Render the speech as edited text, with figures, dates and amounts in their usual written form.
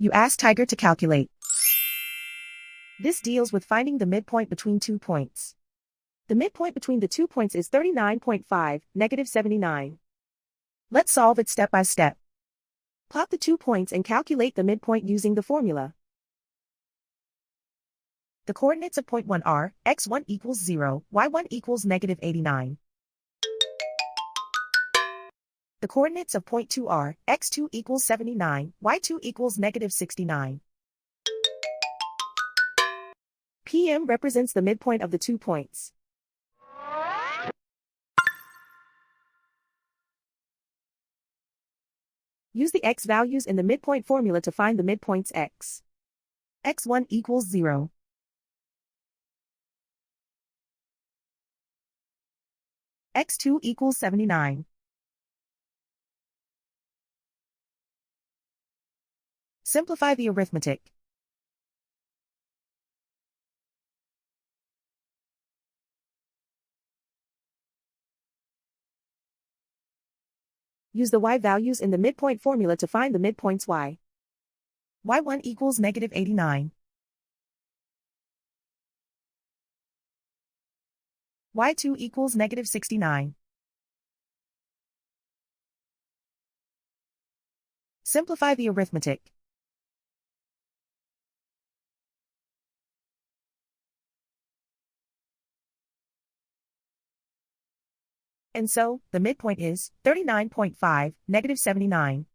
You ask Tiger to calculate. This deals with finding the midpoint between 2 points. The midpoint between the 2 points is 39.5, negative 79. Let's solve it step by step. Plot the 2 points and calculate the midpoint using the formula. The coordinates of point 1 are, x1 equals 0, y1 equals negative 89. The coordinates of point 2 are, x2 equals 79, y2 equals negative 69. PM represents the midpoint of the 2 points. Use the x values in the midpoint formula to find the midpoints x. x1 equals 0. x2 equals 79. Simplify the arithmetic. Use the y values in the midpoint formula to find the midpoints y. y1 equals negative 89. y2 equals negative 69. Simplify the arithmetic. And so, the midpoint is 39.5, negative 79.